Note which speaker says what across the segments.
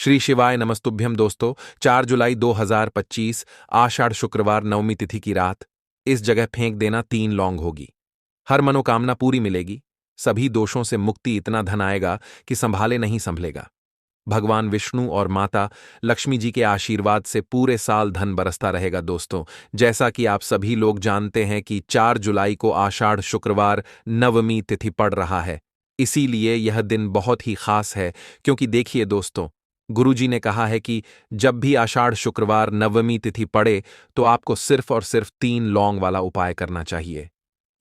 Speaker 1: श्री शिवाय नमस्तुभ्यम दोस्तों। 4 जुलाई 2025 आषाढ़ शुक्रवार नवमी तिथि की रात इस जगह फेंक देना 3 लौंग होगी। हर मनोकामना पूरी मिलेगी। सभी दोषों से मुक्ति, इतना धन आएगा कि संभाले नहीं संभलेगा। भगवान विष्णु और माता लक्ष्मी जी के आशीर्वाद से पूरे साल धन बरसता रहेगा। दोस्तों, जैसा कि आप सभी लोग जानते हैं कि 4 जुलाई को आषाढ़ शुक्रवार नवमी तिथि पड़ रहा है, इसीलिए यह दिन बहुत ही खास है। क्योंकि देखिए दोस्तों, गुरुजी ने कहा है कि जब भी आषाढ़ शुक्रवार नवमी तिथि पड़े तो आपको सिर्फ और सिर्फ 3 लौंग वाला उपाय करना चाहिए।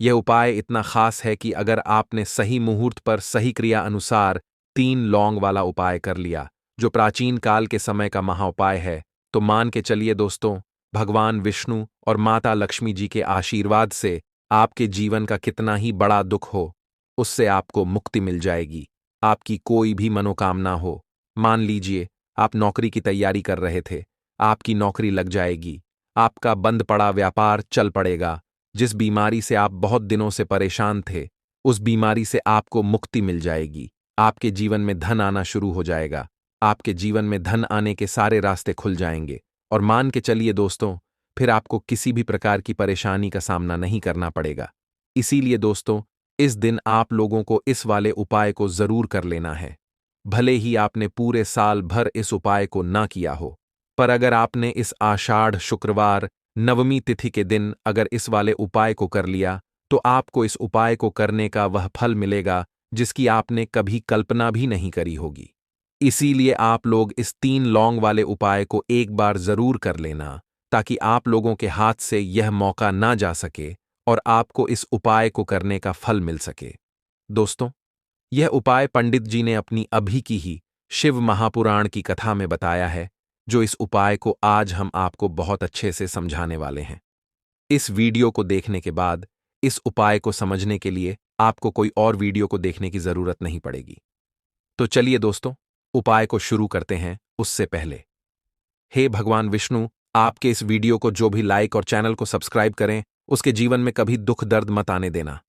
Speaker 1: यह उपाय इतना खास है कि अगर आपने सही मुहूर्त पर सही क्रिया अनुसार 3 लौंग वाला उपाय कर लिया, जो प्राचीन काल के समय का महाउपाय है, तो मान के चलिए दोस्तों, भगवान विष्णु और माता लक्ष्मी जी के आशीर्वाद से आपके जीवन का कितना ही बड़ा दुख हो, उससे आपको मुक्ति मिल जाएगी। आपकी कोई भी मनोकामना हो, मान लीजिए आप नौकरी की तैयारी कर रहे थे, आपकी नौकरी लग जाएगी। आपका बंद पड़ा व्यापार चल पड़ेगा। जिस बीमारी से आप बहुत दिनों से परेशान थे, उस बीमारी से आपको मुक्ति मिल जाएगी। आपके जीवन में धन आना शुरू हो जाएगा। आपके जीवन में धन आने के सारे रास्ते खुल जाएंगे। और मान के चलिए दोस्तों, फिर आपको किसी भी प्रकार की परेशानी का सामना नहीं करना पड़ेगा। इसीलिए दोस्तों, इस दिन आप लोगों को इस वाले उपाय को जरूर कर लेना है। भले ही आपने पूरे साल भर इस उपाय को ना किया हो, पर अगर आपने इस आषाढ़ शुक्रवार नवमी तिथि के दिन अगर इस वाले उपाय को कर लिया, तो आपको इस उपाय को करने का वह फल मिलेगा जिसकी आपने कभी कल्पना भी नहीं करी होगी। इसीलिए आप लोग इस 3 लौंग वाले उपाय को एक बार जरूर कर लेना, ताकि आप लोगों के हाथ से यह मौका ना जा सके और आपको इस उपाय को करने का फल मिल सके। दोस्तों, यह उपाय पंडित जी ने अपनी अभी की ही शिव महापुराण की कथा में बताया है, जो इस उपाय को आज हम आपको बहुत अच्छे से समझाने वाले हैं। इस वीडियो को देखने के बाद इस उपाय को समझने के लिए आपको कोई और वीडियो को देखने की जरूरत नहीं पड़ेगी। तो चलिए दोस्तों, उपाय को शुरू करते हैं। उससे पहले, हे भगवान विष्णु, आपके इस वीडियो को जो भी लाइक और चैनल को सब्सक्राइब करें, उसके जीवन में कभी दुख दर्द मत आने देना।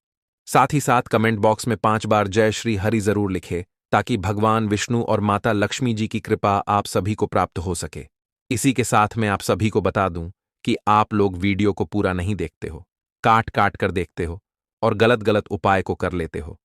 Speaker 1: साथ ही साथ कमेंट बॉक्स में 5 बार जय श्री हरि जरूर लिखे, ताकि भगवान विष्णु और माता लक्ष्मी जी की कृपा आप सभी को प्राप्त हो सके। इसी के साथ मैं आप सभी को बता दूं कि आप लोग वीडियो को पूरा नहीं देखते हो, काट काट कर देखते हो और गलत गलत उपाय को कर लेते हो।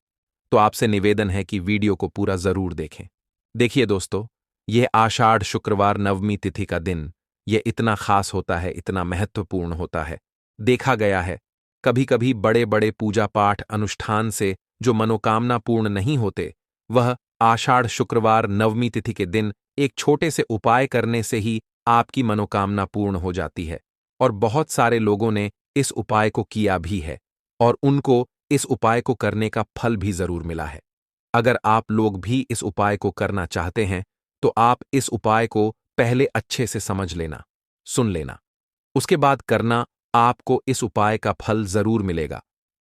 Speaker 1: तो आपसे निवेदन है कि वीडियो को पूरा जरूर देखें। देखिए दोस्तों, यह आषाढ़ शुक्रवार नवमी तिथि का दिन, यह इतना खास होता है, इतना महत्वपूर्ण होता है। देखा गया है, कभी कभी बड़े बड़े पूजा पाठ अनुष्ठान से जो मनोकामना पूर्ण नहीं होते, वह आषाढ़ शुक्रवार नवमी तिथि के दिन एक छोटे से उपाय करने से ही आपकी मनोकामना पूर्ण हो जाती है। और बहुत सारे लोगों ने इस उपाय को किया भी है और उनको इस उपाय को करने का फल भी जरूर मिला है। अगर आप लोग भी इस उपाय को करना चाहते हैं, तो आप इस उपाय को पहले अच्छे से समझ लेना, सुन लेना, उसके बाद करना। आपको इस उपाय का फल जरूर मिलेगा।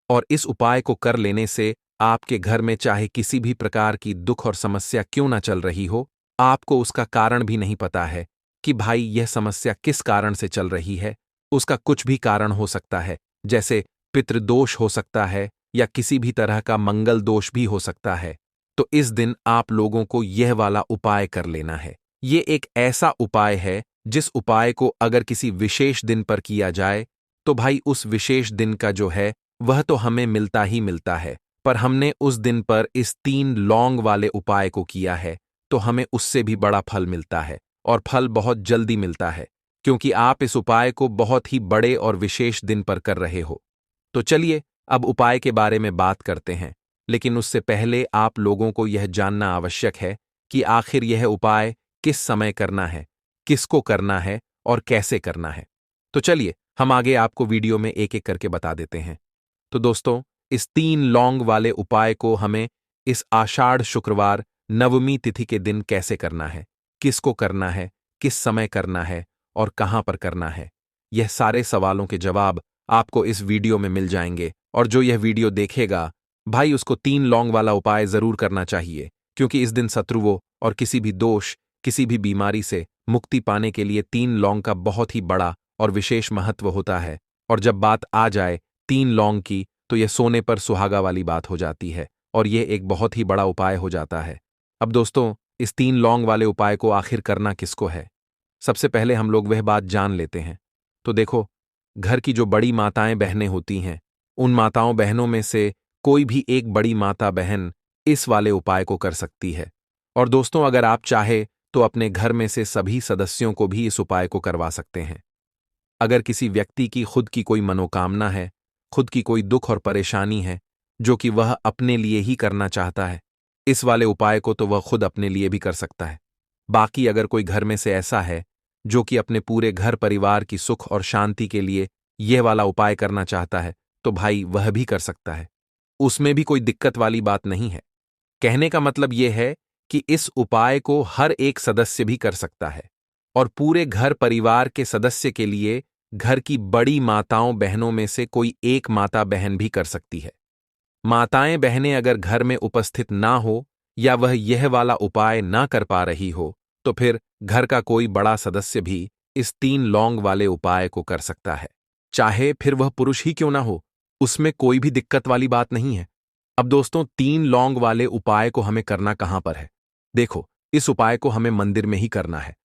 Speaker 1: और इस उपाय को कर लेने से आपके घर में चाहे किसी भी प्रकार की दुख और समस्या क्यों ना चल रही हो, आपको उसका कारण भी नहीं पता है कि भाई यह समस्या किस कारण से चल रही है। उसका कुछ भी कारण हो सकता है, जैसे पितृदोष हो सकता है या किसी भी तरह का मंगल दोष भी हो सकता है। तो इस दिन आप लोगों को यह वाला उपाय कर लेना है। ये एक ऐसा उपाय है जिस उपाय को अगर किसी विशेष दिन पर किया जाए, तो भाई उस विशेष दिन का जो है वह तो हमें मिलता ही मिलता है, पर हमने उस दिन पर इस 3 लौंग वाले उपाय को किया है, तो हमें उससे भी बड़ा फल मिलता है और फल बहुत जल्दी मिलता है, क्योंकि आप इस उपाय को बहुत ही बड़े और विशेष दिन पर कर रहे हो। तो चलिए अब उपाय के बारे में बात करते हैं, लेकिन उससे पहले आप लोगों को यह जानना आवश्यक है कि आखिर यह उपाय किस समय करना है, किसको करना है और कैसे करना है। तो चलिए हम आगे आपको वीडियो में एक एक करके बता देते हैं। तो दोस्तों, इस 3 लौंग वाले उपाय को हमें इस आषाढ़ शुक्रवार नवमी तिथि के दिन कैसे करना है, किसको करना है, किस समय करना है और कहां पर करना है, यह सारे सवालों के जवाब आपको इस वीडियो में मिल जाएंगे। और जो यह वीडियो देखेगा, भाई उसको 3 लौंग वाला उपाय जरूर करना चाहिए, क्योंकि इस दिन शत्रुओं और किसी भी दोष, किसी भी बीमारी से मुक्ति पाने के लिए 3 लौंग का बहुत ही बड़ा और विशेष महत्व होता है। और जब बात आ जाए 3 लौंग की, तो यह सोने पर सुहागा वाली बात हो जाती है और यह एक बहुत ही बड़ा उपाय हो जाता है। अब दोस्तों, इस 3 लौंग वाले उपाय को आखिर करना किसको है? सबसे पहले हम लोग वह बात जान लेते हैं। तो देखो, घर की जो बड़ी माताएं बहनें होती हैं, उन माताओं बहनों में से कोई भी एक बड़ी माता बहन इस वाले उपाय को कर सकती है। और दोस्तों, अगर आप चाहे तो अपने घर में से सभी सदस्यों को भी इस उपाय को करवा सकते हैं। अगर किसी व्यक्ति की खुद की कोई मनोकामना है, खुद की कोई दुख और परेशानी है, जो कि वह अपने लिए ही करना चाहता है, इस वाले उपाय को तो वह खुद अपने लिए भी कर सकता है। बाकी अगर कोई घर में से ऐसा है जो कि अपने पूरे घर परिवार की सुख और शांति के लिए यह वाला उपाय करना चाहता है, तो भाई वह भी कर सकता है। उसमें भी कोई दिक्कत वाली बात नहीं है। कहने का मतलब यह है कि इस उपाय को हर एक सदस्य भी कर सकता है और पूरे घर परिवार के सदस्य के लिए घर की बड़ी माताओं बहनों में से कोई एक माता बहन भी कर सकती है। माताएं बहनें अगर घर में उपस्थित ना हो या वह यह वाला उपाय ना कर पा रही हो, तो फिर घर का कोई बड़ा सदस्य भी इस 3 लौंग वाले उपाय को कर सकता है। चाहे फिर वह पुरुष ही क्यों ना हो, उसमें कोई भी दिक्कत वाली बात नहीं है। अब दोस्तों, 3 लौंग वाले उपाय को हमें करना कहां पर है? देखो, इस उपाय को हमें मंदिर में ही करना है।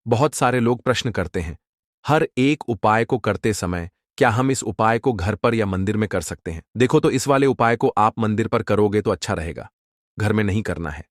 Speaker 1: बहुत सारे लोग प्रश्न करते हैं, हर एक उपाय को करते समय क्या हम इस उपाय को घर पर या मंदिर में कर सकते हैं? देखो, तो इस वाले उपाय को आप मंदिर पर करोगे तो अच्छा रहेगा, घर में नहीं करना है।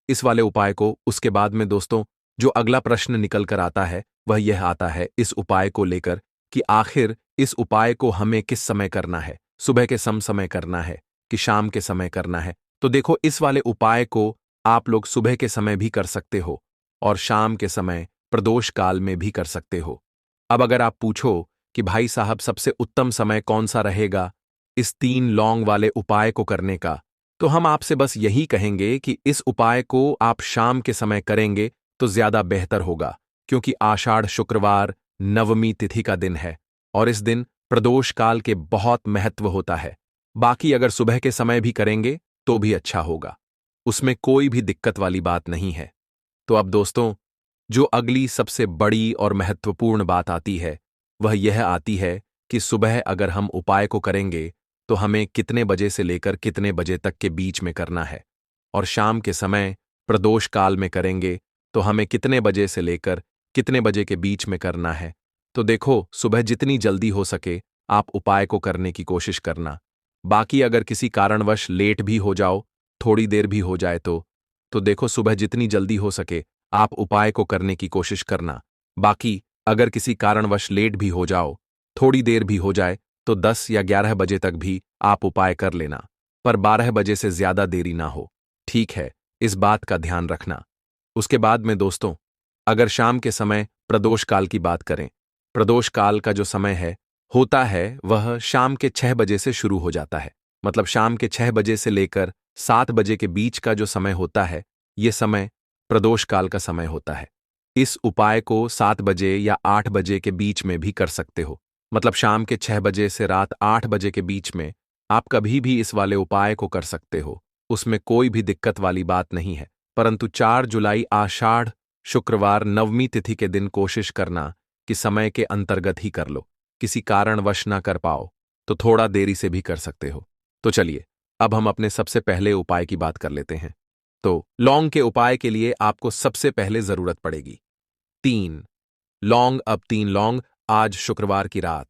Speaker 1: इस वाले उपाय को उसके बाद में दोस्तों, जो अगला प्रश्न निकल कर आता है वह यह आता है इस उपाय को लेकर कि आखिर इस उपाय को हमें किस समय करना है, सुबह के समय करना है कि शाम के समय करना है? तो देखो, इस वाले उपाय को आप लोग सुबह के समय भी कर सकते हो और शाम के समय प्रदोष काल में भी कर सकते हो। अब अगर आप पूछो कि भाई साहब, सबसे उत्तम समय कौन सा रहेगा इस 3 लौंग वाले उपाय को करने का, तो हम आपसे बस यही कहेंगे कि इस उपाय को आप शाम के समय करेंगे तो ज्यादा बेहतर होगा, क्योंकि आषाढ़ शुक्रवार नवमी तिथि का दिन है और इस दिन प्रदोष काल के बहुत महत्व होता है। बाकी अगर सुबह के समय भी करेंगे तो भी अच्छा होगा, उसमें कोई भी दिक्कत वाली बात नहीं है। तो अब दोस्तों, जो अगली सबसे बड़ी और महत्वपूर्ण बात आती है वह यह आती है कि सुबह अगर हम उपाय को करेंगे तो हमें कितने बजे से लेकर कितने बजे तक के बीच में करना है, और शाम के समय प्रदोष काल में करेंगे तो हमें कितने बजे से लेकर कितने बजे के बीच में करना है। तो देखो, सुबह जितनी जल्दी हो सके आप उपाय को करने की कोशिश करना। बाकी अगर किसी कारणवश लेट भी हो जाओ, थोड़ी देर भी हो जाए तो देखो, सुबह जितनी जल्दी हो सके आप उपाय को करने की कोशिश करना। बाकी अगर किसी कारणवश लेट भी हो जाओ, थोड़ी देर भी हो जाए, तो 10 या 11 बजे तक भी आप उपाय कर लेना, पर 12 बजे से ज्यादा देरी ना हो। ठीक है, इस बात का ध्यान रखना। उसके बाद में दोस्तों, अगर शाम के समय प्रदोष काल की बात करें, प्रदोष काल का जो समय होता है वह शाम के 6 बजे से शुरू हो जाता है। मतलब शाम के 6 बजे से लेकर 7 बजे के बीच का जो समय होता है, यह समय प्रदोष काल का समय होता है। इस उपाय को 7 बजे या 8 बजे के बीच में भी कर सकते हो। मतलब शाम के 6 बजे से रात 8 बजे के बीच में आप कभी भी इस वाले उपाय को कर सकते हो, उसमें कोई भी दिक्कत वाली बात नहीं है। परंतु 4 जुलाई आषाढ़ शुक्रवार नवमी तिथि के दिन कोशिश करना कि समय के अंतर्गत ही कर लो। किसी कारणवश ना कर पाओ तो थोड़ा देरी से भी कर सकते हो। तो चलिए, अब हम अपने सबसे पहले उपाय की बात कर लेते हैं। तो लौंग के उपाय के लिए आपको सबसे पहले जरूरत पड़ेगी 3 लौंग। अब 3 लौंग आज शुक्रवार की रात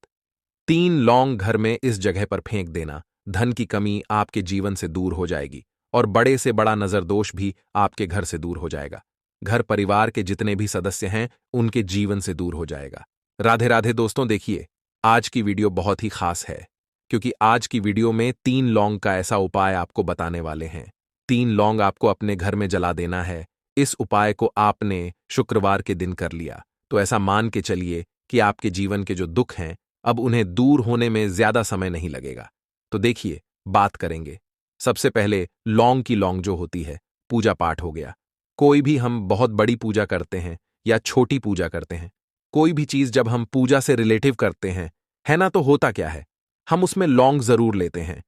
Speaker 1: 3 लौंग घर में इस जगह पर फेंक देना। धन की कमी आपके जीवन से दूर हो जाएगी और बड़े से बड़ा नजर दोष भी आपके घर से दूर हो जाएगा। घर परिवार के जितने भी सदस्य हैं उनके जीवन से दूर हो जाएगा। राधे राधे दोस्तों। देखिए, आज की वीडियो बहुत ही खास है, क्योंकि आज की वीडियो में 3 लौंग का ऐसा उपाय आपको बताने वाले हैं। 3 लौंग आपको अपने घर में जला देना है। इस उपाय को आपने शुक्रवार के दिन कर लिया तो ऐसा मान के चलिए कि आपके जीवन के जो दुख हैं अब उन्हें दूर होने में ज्यादा समय नहीं लगेगा। तो देखिए, बात करेंगे। सबसे पहले लौंग की लौंग जो होती है, पूजा पाठ हो गया। कोई भी हम बहुत बड़ी पूजा करते हैं या छोटी पूजा करते हैं, कोई भी चीज जब हम पूजा से रिलेटिव करते हैं, है ना, तो होता क्या है, हम उसमें लौंग जरूर लेते हैं।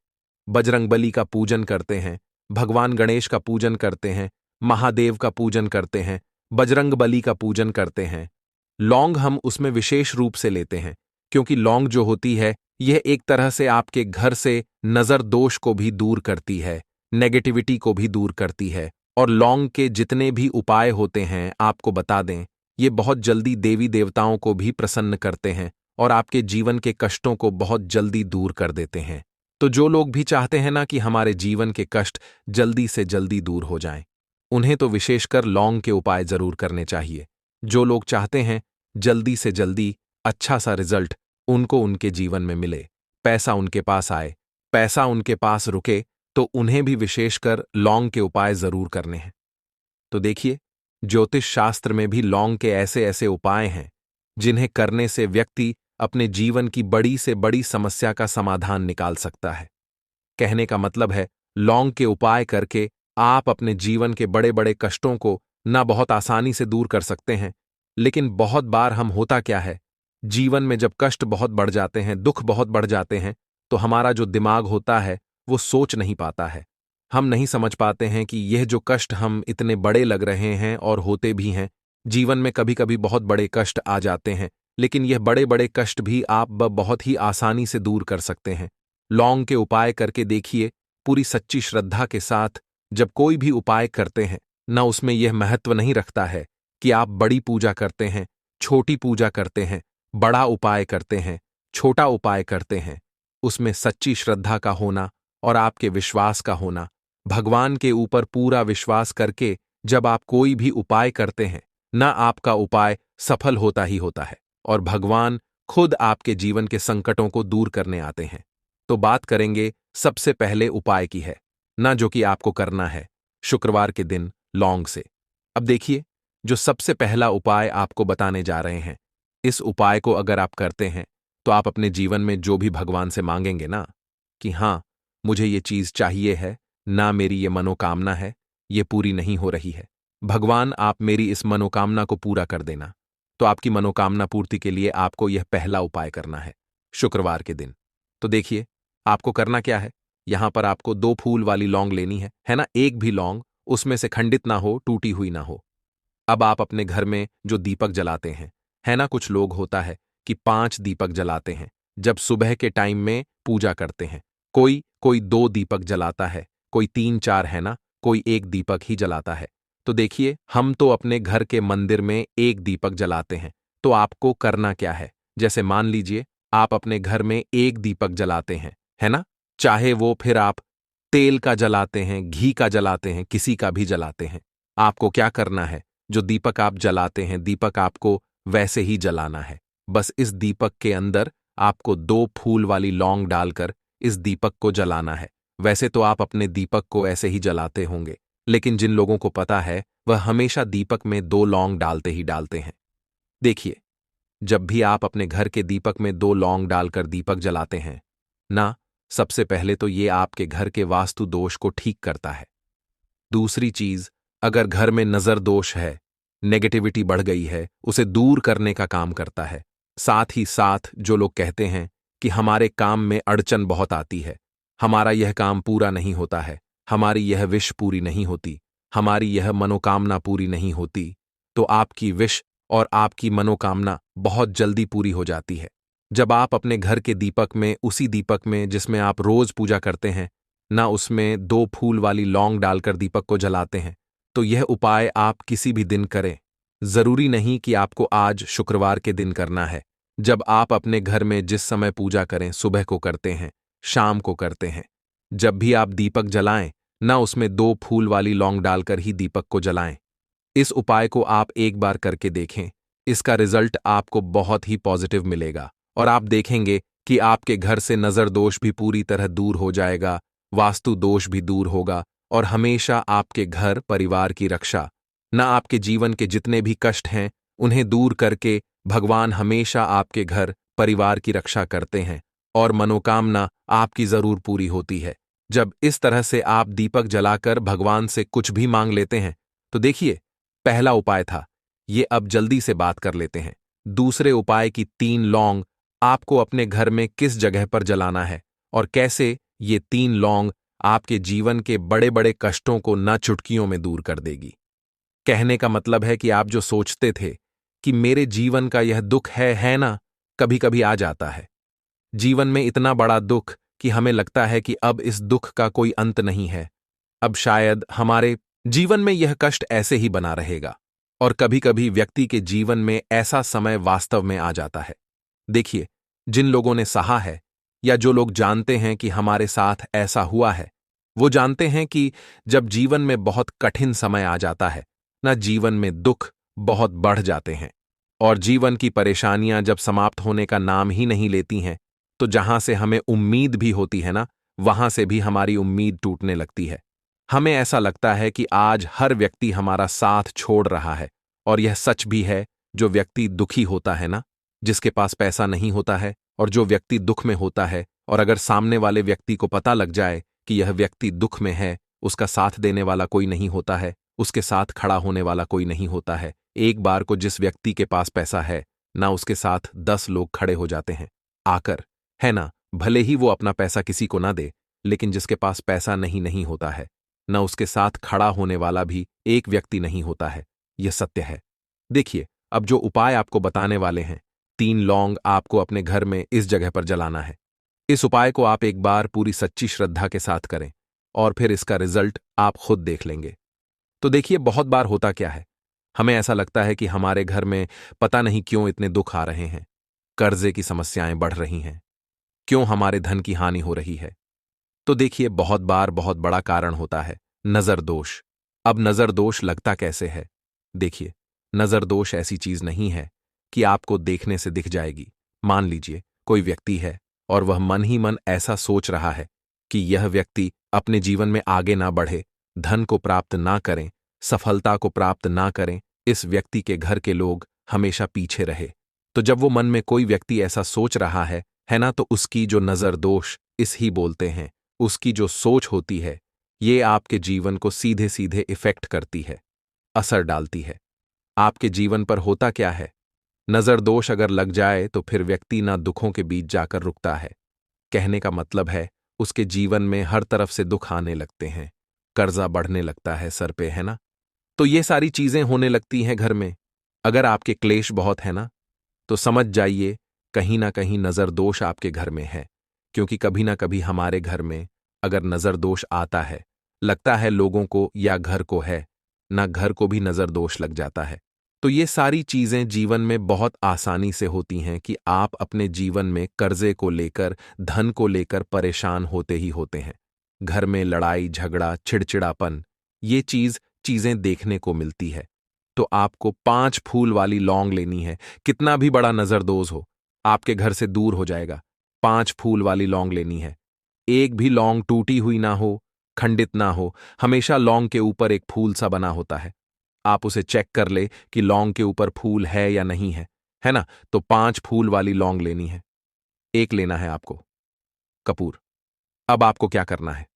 Speaker 1: बजरंगबली का पूजन करते हैं, भगवान गणेश का पूजन करते हैं, महादेव का पूजन करते हैं, बजरंगबली का पूजन करते हैं। लौंग हम उसमें विशेष रूप से लेते हैं, क्योंकि लौंग जो होती है यह एक तरह से आपके घर से नजर दोष को भी दूर करती है, नेगेटिविटी को भी दूर करती है और लौंग के जितने भी उपाय होते हैं आपको बता दें, ये बहुत जल्दी देवी देवताओं को भी प्रसन्न करते हैं और आपके जीवन के कष्टों को बहुत जल्दी दूर कर देते हैं। तो जो लोग भी चाहते हैं ना कि हमारे जीवन के कष्ट जल्दी से जल्दी दूर हो जाएं, उन्हें तो विशेषकर लौंग के उपाय जरूर करने चाहिए। जो लोग चाहते हैं जल्दी से जल्दी अच्छा सा रिजल्ट उनको उनके जीवन में मिले, पैसा उनके पास आए, पैसा उनके पास रुके, तो उन्हें भी विशेषकर लौंग के उपाय जरूर करने हैं। तो देखिए, ज्योतिष शास्त्र में भी लौंग के ऐसे ऐसे उपाय हैं जिन्हें करने से व्यक्ति अपने जीवन की बड़ी से बड़ी समस्या का समाधान निकाल सकता है। कहने का मतलब है, लौंग के उपाय करके आप अपने जीवन के बड़े बड़े कष्टों को ना बहुत आसानी से दूर कर सकते हैं, लेकिन बहुत बार हम होता क्या है, जीवन में जब कष्ट बहुत बढ़ जाते हैं, दुख बहुत बढ़ जाते हैं, तो हमारा जो दिमाग होता है वो सोच नहीं पाता है। हम नहीं समझ पाते हैं कि यह जो कष्ट हम इतने बड़े लग रहे हैं और होते भी हैं, जीवन में कभी कभी बहुत बड़े कष्ट आ जाते हैं, लेकिन यह बड़े बड़े कष्ट भी आप बहुत ही आसानी से दूर कर सकते हैं। लौंग के उपाय करके देखिए, पूरी सच्ची श्रद्धा के साथ जब कोई भी उपाय करते हैं, ना उसमें यह महत्व नहीं रखता है कि आप बड़ी पूजा करते हैं, छोटी पूजा करते हैं, बड़ा उपाय करते हैं, छोटा उपाय करते हैं। उसमें सच्ची श्रद्धा का होना और आपके विश्वास का होना, भगवान के ऊपर पूरा विश्वास करके जब आप कोई भी उपाय करते हैं, ना आपका उपाय सफल होता ही होता है और भगवान खुद आपके जीवन के संकटों को दूर करने आते हैं। तो बात करेंगे सबसे पहले उपाय की है, ना जो कि आपको करना है शुक्रवार के दिन लौंग से। अब देखिए, जो सबसे पहला उपाय आपको बताने जा रहे हैं, इस उपाय को अगर आप करते हैं तो आप अपने जीवन में जो भी भगवान से मांगेंगे ना कि हाँ, मुझे ये चीज चाहिए है, ना मेरी ये मनोकामना है, ये पूरी नहीं हो रही है, भगवान आप मेरी इस मनोकामना को पूरा कर देना। तो आपकी मनोकामना पूर्ति के लिए आपको यह पहला उपाय करना है शुक्रवार के दिन। तो देखिए, आपको करना क्या है, यहां पर आपको 2 फूल वाली लौंग लेनी है ना, एक भी लौंग उसमें से खंडित ना हो, टूटी हुई ना हो। अब आप अपने घर में जो दीपक जलाते हैं, है ना, कुछ लोग होता है कि 5 दीपक जलाते हैं जब सुबह के टाइम में पूजा करते हैं। कोई कोई 2 दीपक जलाता है, कोई 3-4, है ना, कोई 1 दीपक ही जलाता है। तो देखिए, हम तो अपने घर के मंदिर में 1 दीपक जलाते हैं। तो आपको करना क्या है, जैसे मान लीजिए आप अपने घर में 1 दीपक जलाते हैं, है ना, चाहे वो फिर आप तेल का जलाते हैं, घी का जलाते हैं, किसी का भी जलाते हैं, आपको क्या करना है, जो दीपक आप जलाते हैं, दीपक आपको वैसे ही जलाना है। बस इस दीपक के अंदर आपको 2 फूल वाली लौंग डालकर इस दीपक को जलाना है। वैसे तो आप अपने दीपक को ऐसे ही जलाते होंगे, लेकिन जिन लोगों को पता है वह हमेशा दीपक में 2 लौंग डालते ही डालते हैं। देखिए, जब भी आप अपने घर के दीपक में 2 लौंग डालकर दीपक जलाते हैं ना, सबसे पहले तो ये आपके घर के वास्तु दोष को ठीक करता है। दूसरी चीज, अगर घर में नजर दोष है, नेगेटिविटी बढ़ गई है, उसे दूर करने का काम करता है। साथ ही साथ जो लोग कहते हैं कि हमारे काम में अड़चन बहुत आती है, हमारा यह काम पूरा नहीं होता है, हमारी यह विश पूरी नहीं होती, हमारी यह मनोकामना पूरी नहीं होती, तो आपकी विश और आपकी मनोकामना बहुत जल्दी पूरी हो जाती है जब आप अपने घर के दीपक में, उसी दीपक में जिसमें आप रोज पूजा करते हैं ना, उसमें 2 फूल वाली लौंग डालकर दीपक को जलाते हैं। तो यह उपाय आप किसी भी दिन करें, जरूरी नहीं कि आपको आज शुक्रवार के दिन करना है। जब आप अपने घर में जिस समय पूजा करें, सुबह को करते हैं, शाम को करते हैं, जब भी आप दीपक जलाएं ना, उसमें 2 फूल वाली लौंग डालकर ही दीपक को जलाएं। इस उपाय को आप एक बार करके देखें, इसका रिजल्ट आपको बहुत ही पॉजिटिव मिलेगा और आप देखेंगे कि आपके घर से नजर दोष भी पूरी तरह दूर हो जाएगा, वास्तु दोष भी दूर होगा और हमेशा आपके घर परिवार की रक्षा, ना आपके जीवन के जितने भी कष्ट हैं उन्हें दूर करके भगवान हमेशा आपके घर परिवार की रक्षा करते हैं और मनोकामना आपकी जरूर पूरी होती है। जब इस तरह से आप दीपक जलाकर भगवान से कुछ भी मांग लेते हैं, तो देखिए, पहला उपाय था ये। अब जल्दी से बात कर लेते हैं दूसरे उपाय की। 3 लौंग आपको अपने घर में किस जगह पर जलाना है और कैसे ये 3 लौंग आपके जीवन के बड़े बड़े कष्टों को न चुटकियों में दूर कर देगी। कहने का मतलब है कि आप जो सोचते थे कि मेरे जीवन का यह दुख है ना, कभी कभी आ जाता है जीवन में इतना बड़ा दुख कि हमें लगता है कि अब इस दुख का कोई अंत नहीं है, अब शायद हमारे जीवन में यह कष्ट ऐसे ही बना रहेगा और कभी कभी व्यक्ति के जीवन में ऐसा समय वास्तव में आ जाता है। देखिए, जिन लोगों ने सहा है या जो लोग जानते हैं कि हमारे साथ ऐसा हुआ है, वो जानते हैं कि जब जीवन में बहुत कठिन समय आ जाता है ना, जीवन में दुख बहुत बढ़ जाते हैं और जीवन की परेशानियां जब समाप्त होने का नाम ही नहीं लेती हैं, तो जहां से हमें उम्मीद भी होती है ना, वहां से भी हमारी उम्मीद टूटने लगती है। हमें ऐसा लगता है कि आज हर व्यक्ति हमारा साथ छोड़ रहा है और यह सच भी है। जो व्यक्ति दुखी होता है ना, जिसके पास पैसा नहीं होता है और जो व्यक्ति दुख में होता है, और अगर सामने वाले व्यक्ति को पता लग जाए कि यह व्यक्ति दुख में है, उसका साथ देने वाला कोई नहीं होता है, उसके साथ खड़ा होने वाला कोई नहीं होता है। एक बार को जिस व्यक्ति के पास पैसा है ना, उसके साथ 10 लोग खड़े हो जाते हैं आकर, है ना। भले ही वो अपना पैसा किसी को ना दे, लेकिन जिसके पास पैसा नहीं होता है ना, उसके साथ खड़ा होने वाला भी एक व्यक्ति नहीं होता है। यह सत्य है। देखिए, अब जो उपाय आपको बताने वाले हैं, 3 लौंग आपको अपने घर में इस जगह पर जलाना है। इस उपाय को आप एक बार पूरी सच्ची श्रद्धा के साथ करें और फिर इसका रिजल्ट आप खुद देख लेंगे। तो देखिए, बहुत बार होता क्या है, हमें ऐसा लगता है कि हमारे घर में पता नहीं क्यों इतने दुख आ रहे हैं, कर्जे की समस्याएं बढ़ रही हैं, क्यों हमारे धन की हानि हो रही है। तो देखिए, बहुत बार बहुत बड़ा कारण होता है नजर दोष। अब नजर दोष लगता कैसे है? देखिए, नजर दोष ऐसी चीज नहीं है कि आपको देखने से दिख जाएगी। मान लीजिए कोई व्यक्ति है और वह मन ही मन ऐसा सोच रहा है कि यह व्यक्ति अपने जीवन में आगे ना बढ़े, धन को प्राप्त ना करें, सफलता को प्राप्त ना करें, इस व्यक्ति के घर के लोग हमेशा पीछे रहे। तो जब वो मन में कोई व्यक्ति ऐसा सोच रहा है ना, तो उसकी जो नजर दोष इस ही बोलते हैं, उसकी जो सोच होती है, ये आपके जीवन को सीधे सीधे इफेक्ट करती है, असर डालती है। आपके जीवन पर होता क्या है, नजर दोष अगर लग जाए तो फिर व्यक्ति ना दुखों के बीच जाकर रुकता है। कहने का मतलब है, उसके जीवन में हर तरफ से दुख आने लगते हैं, कर्जा बढ़ने लगता है सर पे, है ना। तो ये सारी चीजें होने लगती हैं घर में। अगर आपके क्लेश बहुत है ना, तो समझ जाइए कहीं ना कहीं नजर दोष आपके घर में है। क्योंकि कभी ना कभी हमारे घर में अगर नजर दोष आता है, लगता है लोगों को या घर को है ना, घर को भी नजर दोष लग जाता है। तो ये सारी चीजें जीवन में बहुत आसानी से होती हैं कि आप अपने जीवन में कर्जे को लेकर, धन को लेकर परेशान होते ही होते हैं। घर में लड़ाई झगड़ा, चिड़चिड़ापन, ये चीजें देखने को मिलती है। तो आपको 5 फूल वाली लौंग लेनी है। कितना भी बड़ा नजरदोज हो, आपके घर से दूर हो जाएगा। 5 फूल वाली लौंग लेनी है। एक भी लौंग टूटी हुई ना हो, खंडित ना हो, हमेशा लौंग के ऊपर एक फूल सा बना होता है। आप उसे चेक कर ले कि लौंग के ऊपर फूल है या नहीं है ना। तो 5 फूल वाली लौंग लेनी है। एक लेना है आपको कपूर। अब आपको क्या करना है,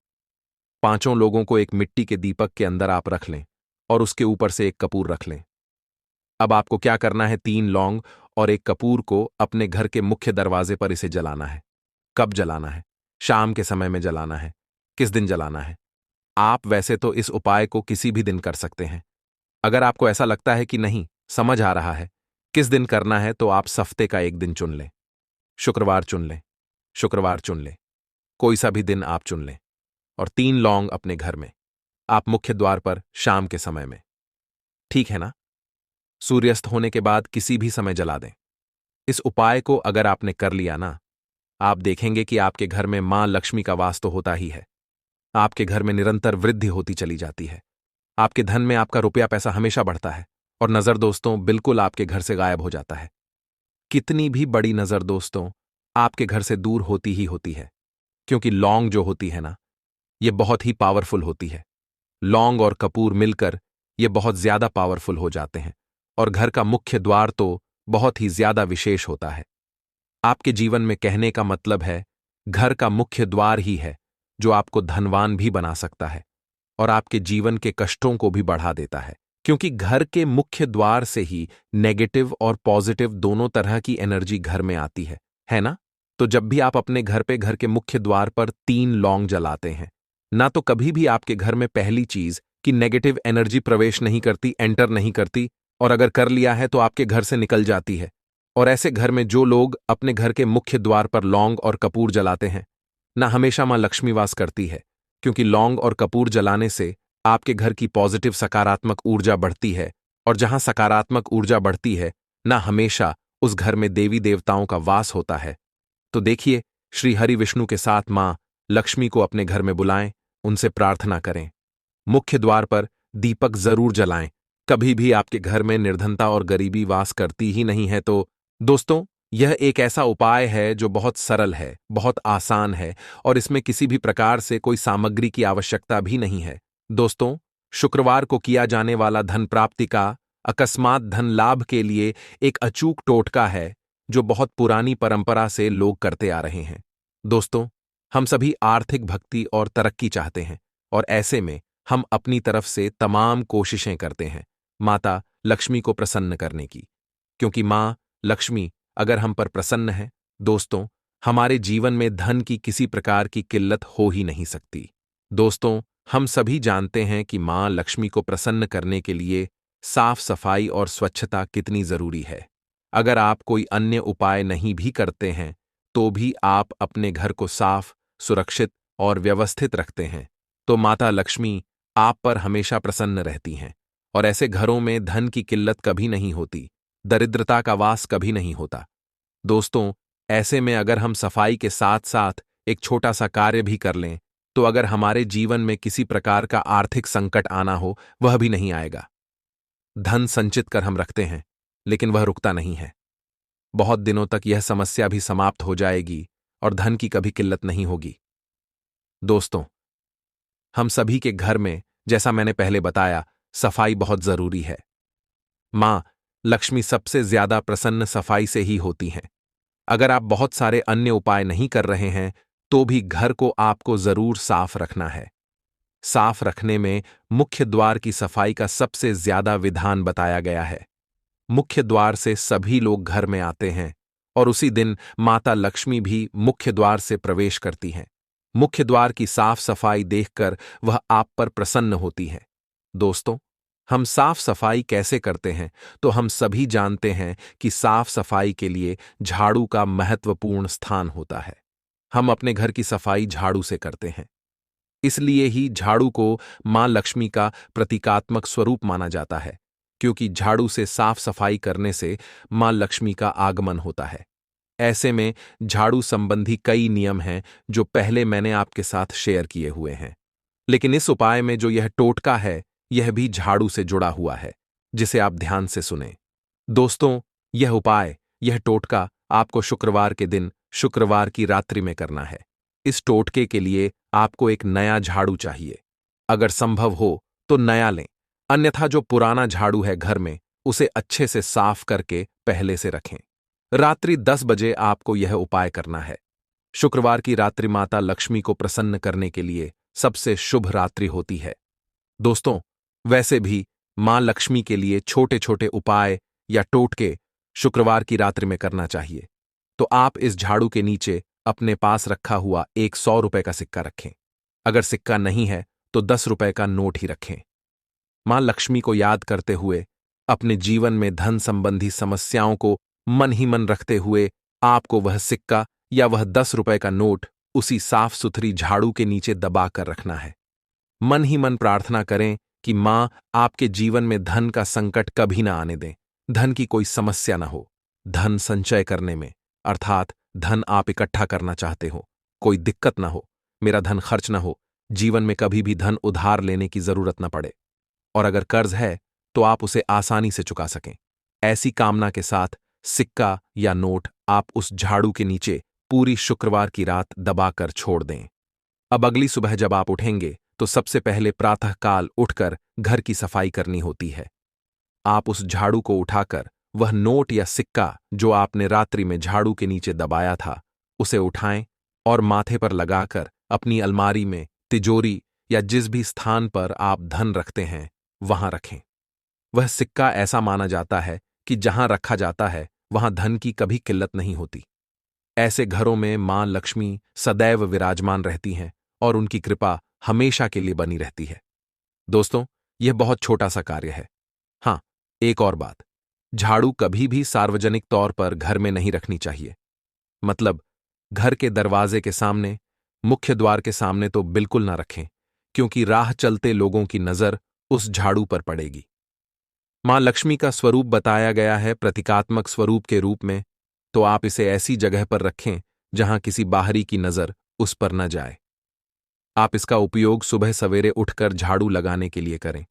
Speaker 1: पांचों लोगों को एक मिट्टी के दीपक के अंदर आप रख लें और उसके ऊपर से एक कपूर रख लें। अब आपको क्या करना है, 3 लौंग और एक कपूर को अपने घर के मुख्य दरवाजे पर इसे जलाना है। कब जलाना है? शाम के समय में जलाना है। किस दिन जलाना है? आप वैसे तो इस उपाय को किसी भी दिन कर सकते हैं। अगर आपको ऐसा लगता है कि नहीं समझ आ रहा है किस दिन करना है, तो आप सफ्ते का एक दिन चुन लें। शुक्रवार चुन लें, शुक्रवार चुन लें, कोई सा भी दिन आप चुन लें। और 3 लौंग अपने घर में, आप मुख्य द्वार पर शाम के समय में, ठीक है ना। सूर्यास्त होने के बाद किसी भी समय जला दें। इस उपाय को अगर आपने कर लिया ना, आप देखेंगे कि आपके घर में मां लक्ष्मी का वास तो होता ही है। आपके घर में निरंतर वृद्धि होती चली जाती है। आपके धन में आपका रुपया पैसा हमेशा बढ़ता है और नजर दोस्तों बिल्कुल आपके घर से गायब हो जाता है। कितनी भी बड़ी नजर दोस्तों आपके घर से दूर होती ही होती है। क्योंकि लौंग जो होती है ना, ये बहुत ही पावरफुल होती है। लौंग और कपूर मिलकर ये बहुत ज्यादा पावरफुल हो जाते हैं और घर का मुख्य द्वार तो बहुत ही ज्यादा विशेष होता है। आपके जीवन में कहने का मतलब है, घर का मुख्य द्वार ही है जो आपको धनवान भी बना सकता है और आपके जीवन के कष्टों को भी बढ़ा देता है। क्योंकि घर के मुख्य द्वार से ही नेगेटिव और पॉजिटिव दोनों तरह की एनर्जी घर में आती है ना। तो जब भी आप अपने घर पे घर के मुख्य द्वार पर 3 लौंग जलाते हैं ना, तो कभी भी आपके घर में पहली चीज कि नेगेटिव एनर्जी प्रवेश नहीं करती, एंटर नहीं करती, और अगर कर लिया है तो आपके घर से निकल जाती है। और ऐसे घर में जो लोग अपने घर के मुख्य द्वार पर लौंग और कपूर जलाते हैं ना, हमेशा मां लक्ष्मी वास करती है। क्योंकि लौंग और कपूर जलाने से आपके घर की पॉजिटिव सकारात्मक ऊर्जा बढ़ती है, और जहां सकारात्मक ऊर्जा बढ़ती है, ना हमेशा उस घर में देवी देवताओं का वास होता है। तो देखिए, श्री हरि विष्णु के साथ मां लक्ष्मी को अपने घर में बुलाएं, उनसे प्रार्थना करें। मुख्य द्वार पर दीपक जरूर जलाएं। कभी भी आपके घर में निर्धनता और गरीबी वास करती ही नहीं है। तो दोस्तों, यह एक ऐसा उपाय है जो बहुत सरल है, बहुत आसान है, और इसमें किसी भी प्रकार से कोई सामग्री की आवश्यकता भी नहीं है। दोस्तों, शुक्रवार को किया जाने वाला धन प्राप्ति का, अकस्मात धन लाभ के लिए एक अचूक टोटका है जो बहुत पुरानी परंपरा से लोग करते आ रहे हैं। दोस्तों, हम सभी आर्थिक भक्ति और तरक्की चाहते हैं, और ऐसे में हम अपनी तरफ से तमाम कोशिशें करते हैं माता लक्ष्मी को प्रसन्न करने की, क्योंकि मां लक्ष्मी अगर हम पर प्रसन्न है, दोस्तों, हमारे जीवन में धन की किसी प्रकार की किल्लत हो ही नहीं सकती। दोस्तों, हम सभी जानते हैं कि मां लक्ष्मी को प्रसन्न करने के लिए साफ सफाई और स्वच्छता कितनी जरूरी है। अगर आप कोई अन्य उपाय नहीं भी करते हैं, तो भी आप अपने घर को साफ, सुरक्षित और व्यवस्थित रखते हैं, तो माता लक्ष्मी आप पर हमेशा प्रसन्न रहती हैं, और ऐसे घरों में धन की किल्लत कभी नहीं होती, दरिद्रता का वास कभी नहीं होता। दोस्तों, ऐसे में अगर हम सफाई के साथ साथ एक छोटा सा कार्य भी कर लें, तो अगर हमारे जीवन में किसी प्रकार का आर्थिक संकट आना हो, वह भी नहीं आएगा। धन संचित कर हम रखते हैं, लेकिन वह रुकता नहीं है। बहुत दिनों तक यह समस्या भी समाप्त हो जाएगी और धन की कभी किल्लत नहीं होगी। दोस्तों, हम सभी के घर में, जैसा मैंने पहले बताया, सफाई बहुत जरूरी है। मां लक्ष्मी सबसे ज्यादा प्रसन्न सफाई से ही होती हैं। अगर आप बहुत सारे अन्य उपाय नहीं कर रहे हैं, तो भी घर को आपको जरूर साफ रखना है। साफ रखने में मुख्य द्वार की सफाई का सबसे ज्यादा विधान बताया गया है। मुख्य द्वार से सभी लोग घर में आते हैं, और उसी दिन माता लक्ष्मी भी मुख्य द्वार से प्रवेश करती हैं। मुख्य द्वार की साफ सफाई देखकर वह आप पर प्रसन्न होती है। दोस्तों, हम साफ सफाई कैसे करते हैं, तो हम सभी जानते हैं कि साफ सफाई के लिए झाड़ू का महत्वपूर्ण स्थान होता है। हम अपने घर की सफाई झाड़ू से करते हैं, इसलिए ही झाड़ू को मां लक्ष्मी का प्रतीकात्मक स्वरूप माना जाता है, क्योंकि झाड़ू से साफ सफाई करने से मां लक्ष्मी का आगमन होता है। ऐसे में झाड़ू संबंधी कई नियम हैं जो पहले मैंने आपके साथ शेयर किए हुए हैं, लेकिन इस उपाय में जो यह टोटका है, यह भी झाड़ू से जुड़ा हुआ है, जिसे आप ध्यान से सुनें। दोस्तों, यह उपाय, यह टोटका आपको शुक्रवार के दिन, शुक्रवार की रात्रि में करना है। इस टोटके के लिए आपको एक नया झाड़ू चाहिए। अगर संभव हो तो नया लें, अन्यथा जो पुराना झाड़ू है घर में, उसे अच्छे से साफ करके पहले से रखें। रात्रि 10 बजे आपको यह उपाय करना है। शुक्रवार की रात्रि माता लक्ष्मी को प्रसन्न करने के लिए सबसे शुभ रात्रि होती है। दोस्तों, वैसे भी मां लक्ष्मी के लिए छोटे छोटे उपाय या टोटके शुक्रवार की रात्रि में करना चाहिए। तो आप इस झाड़ू के नीचे अपने पास रखा हुआ एक 100 रुपए का सिक्का रखें। अगर सिक्का नहीं है तो 10 रुपए का नोट ही रखें। मां लक्ष्मी को याद करते हुए, अपने जीवन में धन संबंधी समस्याओं को मन ही मन रखते हुए, आपको वह सिक्का या वह 10 रुपए का नोट उसी साफ सुथरी झाड़ू के नीचे दबा कर रखना है। मन ही मन प्रार्थना करें कि मां आपके जीवन में धन का संकट कभी ना आने दें, धन की कोई समस्या ना हो। धन संचय करने में, अर्थात धन आप इकट्ठा करना चाहते हो, कोई दिक्कत ना हो, मेरा धन खर्च ना हो, जीवन में कभी भी धन उधार लेने की जरूरत ना पड़े, और अगर कर्ज है तो आप उसे आसानी से चुका सकें। ऐसी कामना के साथ सिक्का या नोट आप उस झाड़ू के नीचे पूरी शुक्रवार की रात दबाकर छोड़ दें। अब अगली सुबह जब आप उठेंगे तो सबसे पहले प्रातःकाल उठकर घर की सफाई करनी होती है। आप उस झाड़ू को उठाकर वह नोट या सिक्का जो आपने रात्रि में झाड़ू के नीचे दबाया था, उसे उठाएं और माथे पर लगाकर अपनी अलमारी में, तिजोरी या जिस भी स्थान पर आप धन रखते हैं, वहां रखें। वह सिक्का ऐसा माना जाता है कि जहां रखा जाता है वहां धन की कभी किल्लत नहीं होती। ऐसे घरों में मां लक्ष्मी सदैव विराजमान रहती हैं और उनकी कृपा हमेशा के लिए बनी रहती है। दोस्तों, यह बहुत छोटा सा कार्य है। हाँ, एक और बात, झाड़ू कभी भी सार्वजनिक तौर पर घर में नहीं रखनी चाहिए। मतलब घर के दरवाजे के सामने, मुख्य द्वार के सामने तो बिल्कुल ना रखें, क्योंकि राह चलते लोगों की नजर उस झाड़ू पर पड़ेगी। मां लक्ष्मी का स्वरूप बताया गया है प्रतीकात्मक स्वरूप के रूप में, तो आप इसे ऐसी जगह पर रखें जहां किसी बाहरी की नजर उस पर न जाए। आप इसका उपयोग सुबह सवेरे उठकर झाड़ू लगाने के लिए करें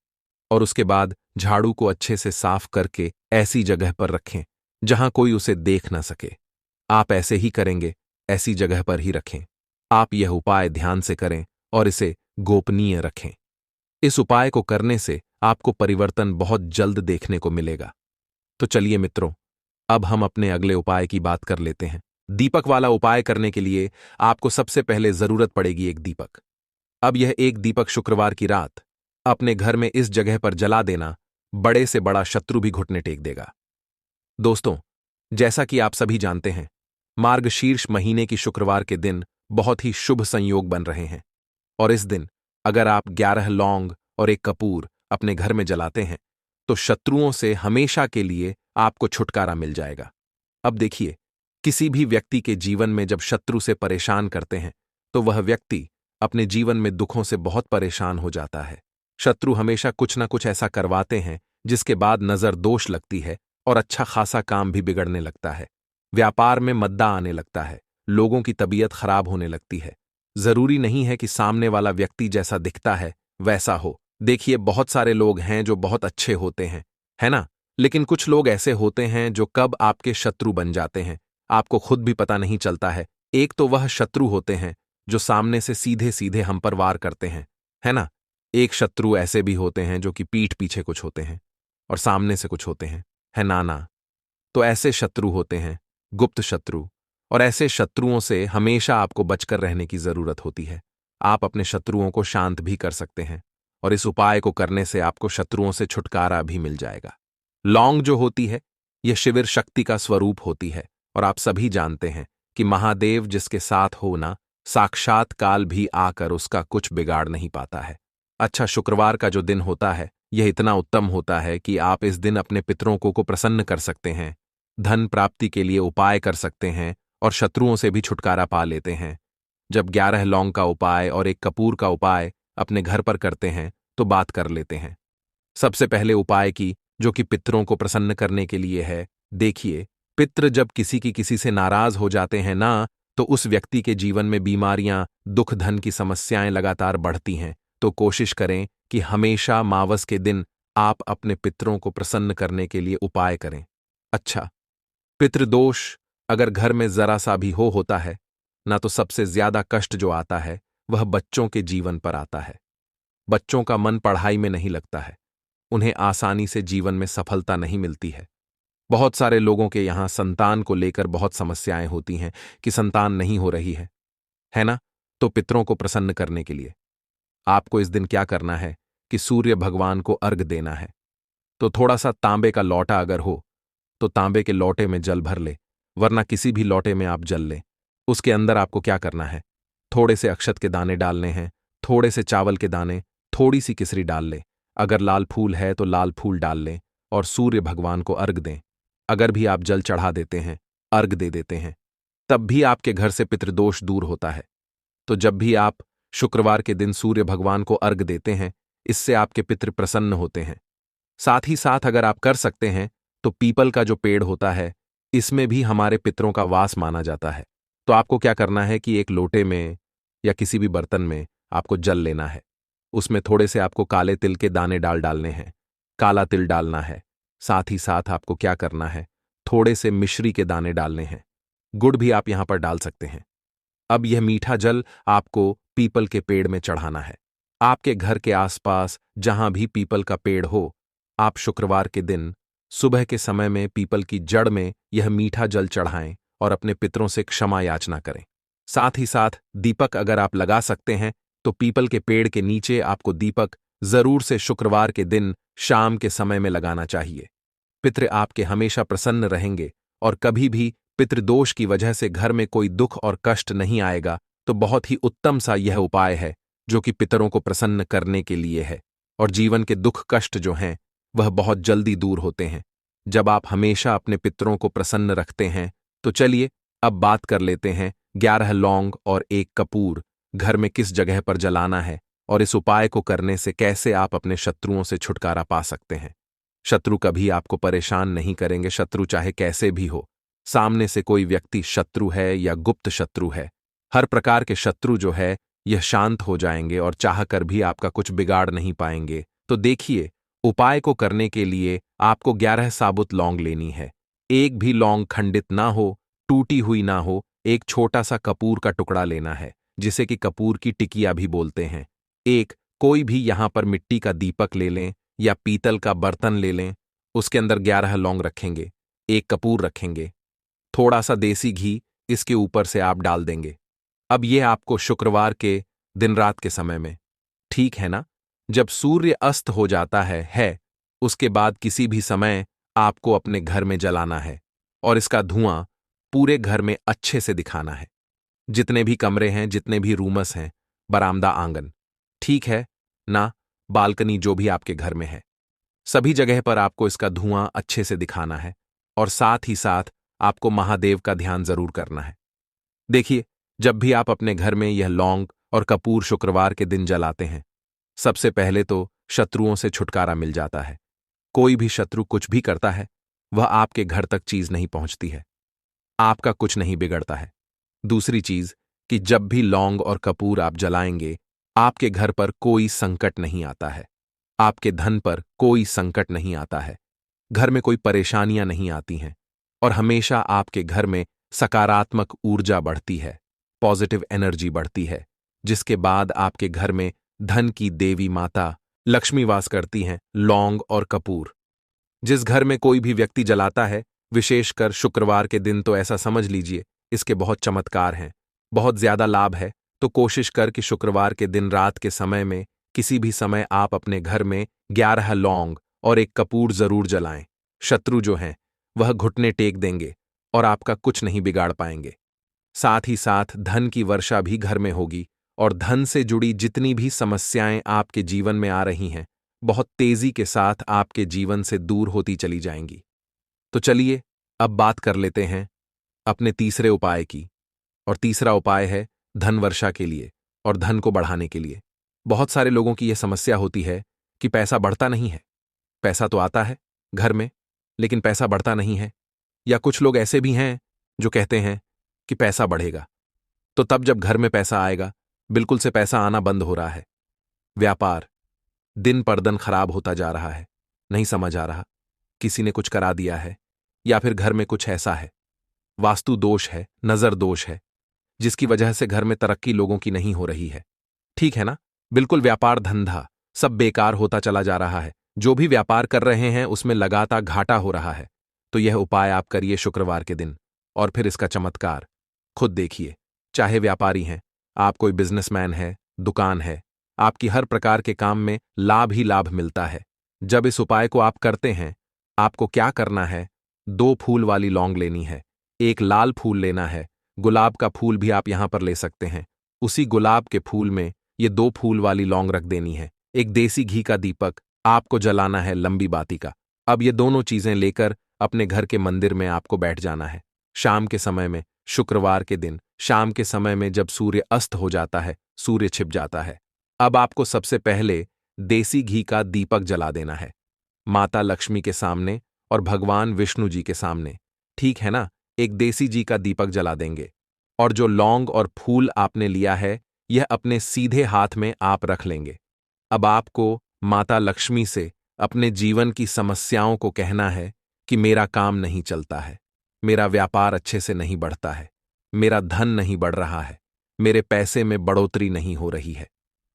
Speaker 1: और उसके बाद झाड़ू को अच्छे से साफ करके ऐसी जगह पर रखें जहां कोई उसे देख न सके। आप ऐसे ही करेंगे, ऐसी जगह पर ही रखें। आप यह उपाय ध्यान से करें और इसे गोपनीय रखें। इस उपाय को करने से आपको परिवर्तन बहुत जल्द देखने को मिलेगा। तो चलिए मित्रों, अब हम अपने अगले उपाय की बात कर लेते हैं। दीपक वाला उपाय करने के लिए आपको सबसे पहले जरूरत पड़ेगी एक दीपक। अब यह एक दीपक शुक्रवार की रात अपने घर में इस जगह पर जला देना, बड़े से बड़ा शत्रु भी घुटने टेक देगा। दोस्तों, जैसा कि आप सभी जानते हैं, मार्गशीर्ष महीने की शुक्रवार के दिन बहुत ही शुभ संयोग बन रहे हैं और इस दिन अगर आप 11 लौंग और एक कपूर अपने घर में जलाते हैं तो शत्रुओं से हमेशा के लिए आपको छुटकारा मिल जाएगा। अब देखिए, किसी भी व्यक्ति के जीवन में जब शत्रु से परेशान करते हैं तो वह व्यक्ति अपने जीवन में दुखों से बहुत परेशान हो जाता है। शत्रु हमेशा कुछ ना कुछ ऐसा करवाते हैं जिसके बाद नजर दोष लगती है और अच्छा खासा काम भी बिगड़ने लगता है। व्यापार में मद्दा आने लगता है, लोगों की तबीयत खराब होने लगती है। जरूरी नहीं है कि सामने वाला व्यक्ति जैसा दिखता है वैसा हो। देखिए, बहुत सारे लोग हैं जो बहुत अच्छे होते हैं, है ना? लेकिन कुछ लोग ऐसे होते हैं जो कब आपके शत्रु बन जाते हैं आपको खुद भी पता नहीं चलता है। एक तो वह शत्रु होते हैं जो सामने से सीधे सीधे हम पर वार करते हैं, है ना? एक शत्रु ऐसे भी होते हैं जो कि पीठ पीछे कुछ होते हैं और सामने से कुछ होते हैं, है ना ना? तो ऐसे शत्रु होते हैं गुप्त शत्रु, और ऐसे शत्रुओं से हमेशा आपको बचकर रहने की जरूरत होती है। आप अपने शत्रुओं को शांत भी कर सकते हैं और इस उपाय को करने से आपको शत्रुओं से छुटकारा भी मिल जाएगा। लौंग जो होती है, यह शिविर शक्ति का स्वरूप होती है और आप सभी जानते हैं कि महादेव जिसके साथ हो ना, साक्षात काल भी आकर उसका कुछ बिगाड़ नहीं पाता है। अच्छा, शुक्रवार का जो दिन होता है यह इतना उत्तम होता है कि आप इस दिन अपने पितरों को प्रसन्न कर सकते हैं, धन प्राप्ति के लिए उपाय कर सकते हैं और शत्रुओं से भी छुटकारा पा लेते हैं। जब 11 लौंग का उपाय और एक कपूर का उपाय अपने घर पर करते हैं तो बात कर लेते हैं सबसे पहले उपाय की, जो कि पितरों को प्रसन्न करने के लिए है। देखिए, पितृ जब किसी की किसी से नाराज हो जाते हैं ना, तो उस व्यक्ति के जीवन में बीमारियां, दुख, धन की समस्याएं लगातार बढ़ती हैं। तो कोशिश करें कि हमेशा मावस के दिन आप अपने पितरों को प्रसन्न करने के लिए उपाय करें। अच्छा, पितृदोष अगर घर में जरा सा भी होता है ना, तो सबसे ज्यादा कष्ट जो आता है वह बच्चों के जीवन पर आता है। बच्चों का मन पढ़ाई में नहीं लगता है, उन्हें आसानी से जीवन में सफलता नहीं मिलती है। बहुत सारे लोगों के यहां संतान को लेकर बहुत समस्याएं होती हैं कि संतान नहीं हो रही है ना? तो पितरों को प्रसन्न करने के लिए आपको इस दिन क्या करना है कि सूर्य भगवान को अर्घ देना है। तो थोड़ा सा तांबे का लौटा अगर हो तो तांबे के लौटे में जल भर ले, वरना किसी भी लौटे में आप जल लें। उसके अंदर आपको क्या करना है, थोड़े से अक्षत के दाने डालने हैं, थोड़े से चावल के दाने, थोड़ी सी किसरी डाल ले। अगर लाल फूल है तो लाल फूल डाल लें और सूर्य भगवान को अर्घ दें। अगर भी आप जल चढ़ा देते हैं, अर्घ दे देते हैं, तब भी आपके घर से पितृदोष दूर होता है। तो जब भी आप शुक्रवार के दिन सूर्य भगवान को अर्घ देते हैं, इससे आपके पितृ प्रसन्न होते हैं। साथ ही साथ अगर आप कर सकते हैं तो पीपल का जो पेड़ होता है, इसमें भी हमारे पितरों का वास माना जाता है। तो आपको क्या करना है कि एक लोटे में या किसी भी बर्तन में आपको जल लेना है। उसमें थोड़े से आपको काले तिल के दाने डालने हैं, काला तिल डालना है। साथ ही साथ आपको क्या करना है, थोड़े से मिश्री के दाने डालने हैं। गुड़ भी आप यहां पर डाल सकते हैं। अब यह मीठा जल आपको पीपल के पेड़ में चढ़ाना है। आपके घर के आसपास जहां भी पीपल का पेड़ हो, आप शुक्रवार के दिन सुबह के समय में पीपल की जड़ में यह मीठा जल चढ़ाएं और अपने पितरों से क्षमा याचना करें। साथ ही साथ दीपक अगर आप लगा सकते हैं तो पीपल के पेड़ के नीचे आपको दीपक जरूर से शुक्रवार के दिन शाम के समय में लगाना चाहिए। पितृ आपके हमेशा प्रसन्न रहेंगे और कभी भी पितृदोष की वजह से घर में कोई दुख और कष्ट नहीं आएगा। तो बहुत ही उत्तम सा यह उपाय है जो कि पितरों को प्रसन्न करने के लिए है और जीवन के दुख कष्ट जो हैं वह बहुत जल्दी दूर होते हैं जब आप हमेशा अपने पितरों को प्रसन्न रखते हैं। तो चलिए अब बात कर लेते हैं 11 लौंग और एक कपूर घर में किस जगह पर जलाना है और इस उपाय को करने से कैसे आप अपने शत्रुओं से छुटकारा पा सकते हैं। शत्रु कभी आपको परेशान नहीं करेंगे, शत्रु चाहे कैसे भी हो। सामने से कोई व्यक्ति शत्रु है या गुप्त शत्रु है, हर प्रकार के शत्रु जो है यह शांत हो जाएंगे और चाहकर भी आपका कुछ बिगाड़ नहीं पाएंगे। तो देखिए, उपाय को करने के लिए आपको 11 साबुत लौंग लेनी है। एक भी लौंग खंडित ना हो, टूटी हुई ना हो। एक छोटा सा कपूर का टुकड़ा लेना है, जिसे कि कपूर की टिकिया भी बोलते हैं। एक कोई भी यहां पर मिट्टी का दीपक ले लें या पीतल का बर्तन ले लें, उसके अंदर 11 लौंग रखेंगे, एक कपूर रखेंगे, थोड़ा सा देसी घी इसके ऊपर से आप डाल देंगे। अब यह आपको शुक्रवार के दिन रात के समय में, ठीक है ना, जब सूर्य अस्त हो जाता है, उसके बाद किसी भी समय आपको अपने घर में जलाना है और इसका धुआं पूरे घर में अच्छे से दिखाना है। जितने भी कमरे हैं, जितने भी रूमस हैं, बरामदा, आंगन, ठीक है ना, बालकनी, जो भी आपके घर में है, सभी जगह पर आपको इसका धुआं अच्छे से दिखाना है और साथ ही साथ आपको महादेव का ध्यान जरूर करना है। देखिए, जब भी आप अपने घर में यह लौंग और कपूर शुक्रवार के दिन जलाते हैं, सबसे पहले तो शत्रुओं से छुटकारा मिल जाता है। कोई भी शत्रु कुछ भी करता है, वह आपके घर तक चीज नहीं पहुंचती है, आपका कुछ नहीं बिगड़ता है। दूसरी चीज कि जब भी लौंग और कपूर आप जलाएंगे, आपके घर पर कोई संकट नहीं आता है, आपके धन पर कोई संकट नहीं आता है, घर में कोई परेशानियां नहीं आती हैं और हमेशा आपके घर में सकारात्मक ऊर्जा बढ़ती है, पॉजिटिव एनर्जी बढ़ती है, जिसके बाद आपके घर में धन की देवी माता लक्ष्मी वास करती हैं। लौंग और कपूर जिस घर में कोई भी व्यक्ति जलाता है, विशेषकर शुक्रवार के दिन, तो ऐसा समझ लीजिए इसके बहुत चमत्कार हैं, बहुत ज्यादा लाभ है। तो कोशिश कर कि शुक्रवार के दिन रात के समय में किसी भी समय आप अपने घर में 11 लौंग और एक कपूर जरूर जलाएं। शत्रु जो हैं वह घुटने टेक देंगे और आपका कुछ नहीं बिगाड़ पाएंगे। साथ ही साथ धन की वर्षा भी घर में होगी और धन से जुड़ी जितनी भी समस्याएं आपके जीवन में आ रही हैं, बहुत तेजी के साथ आपके जीवन से दूर होती चली जाएंगी। तो चलिए अब बात कर लेते हैं अपने तीसरे उपाय की। और तीसरा उपाय है धन वर्षा के लिए और धन को बढ़ाने के लिए। बहुत सारे लोगों की यह समस्या होती है कि पैसा बढ़ता नहीं है। पैसा तो आता है घर में, लेकिन पैसा बढ़ता नहीं है। या कुछ लोग ऐसे भी हैं जो कहते हैं कि पैसा बढ़ेगा, तो तब जब घर में पैसा आएगा, बिल्कुल से पैसा आना बंद हो रहा है। व्यापार दिन पर दिन खराब होता जा रहा है, नहीं समझ आ रहा, किसी ने कुछ करा दिया है या फिर घर में कुछ ऐसा है, वास्तु दोष है, नजर दोष है, जिसकी वजह से घर में तरक्की लोगों की नहीं हो रही है। ठीक है ना, बिल्कुल व्यापार धंधा सब बेकार होता चला जा रहा है। जो भी व्यापार कर रहे हैं उसमें लगातार घाटा हो रहा है। तो यह उपाय आप करिए शुक्रवार के दिन और फिर इसका चमत्कार खुद देखिए। चाहे व्यापारी हैं, आप कोई बिजनेसमैन है, दुकान है, आपकी हर प्रकार के काम में लाभ ही लाभ मिलता है। जब इस उपाय को आप करते हैं, आपको क्या करना है, 2 फूल वाली लौंग लेनी है, एक लाल फूल लेना है, गुलाब का फूल भी आप यहां पर ले सकते हैं। उसी गुलाब के फूल में ये 2 फूल वाली लौंग रख देनी है। एक देसी घी का दीपक आपको जलाना है, लंबी बाती का। अब ये दोनों चीजें लेकर अपने घर के मंदिर में आपको बैठ जाना है। शाम के समय में, शुक्रवार के दिन शाम के समय में जब सूर्य अस्त हो जाता है, सूर्य छिप जाता है, अब आपको सबसे पहले देसी घी का दीपक जला देना है, माता लक्ष्मी के सामने और भगवान विष्णु जी के सामने। ठीक है ना, एक देसी घी का दीपक जला देंगे और जो लौंग और फूल आपने लिया है, यह अपने सीधे हाथ में आप रख लेंगे। अब आपको माता लक्ष्मी से अपने जीवन की समस्याओं को कहना है कि मेरा काम नहीं चलता है, मेरा व्यापार अच्छे से नहीं बढ़ता है, मेरा धन नहीं बढ़ रहा है, मेरे पैसे में बढ़ोतरी नहीं हो रही है।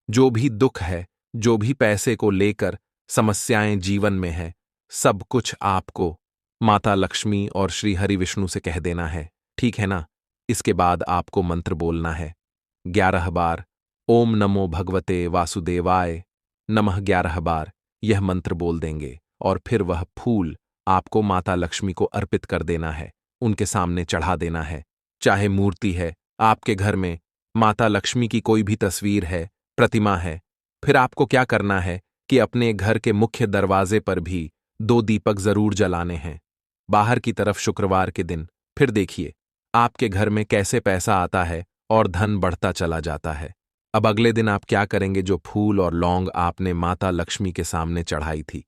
Speaker 1: जो भी दुख है, जो भी पैसे को लेकर समस्याएं जीवन में है, सब कुछ आपको माता लक्ष्मी और श्री हरि विष्णु से कह देना है। ठीक है ना। इसके बाद आपको मंत्र बोलना है 11 बार, ओम नमो भगवते वासुदेवाय नमः। 11 बार यह मंत्र बोल देंगे और फिर वह फूल आपको माता लक्ष्मी को अर्पित कर देना है, उनके सामने चढ़ा देना है। चाहे मूर्ति है आपके घर में, माता लक्ष्मी की कोई भी तस्वीर है, प्रतिमा है, फिर आपको क्या करना है कि अपने घर के मुख्य दरवाजे पर भी 2 दीपक जरूर जलाने हैं, बाहर की तरफ शुक्रवार के दिन। फिर देखिए आपके घर में कैसे पैसा आता है और धन बढ़ता चला जाता है। अब अगले दिन आप क्या करेंगे जो फूल और लौंग आपने माता लक्ष्मी के सामने चढ़ाई थी?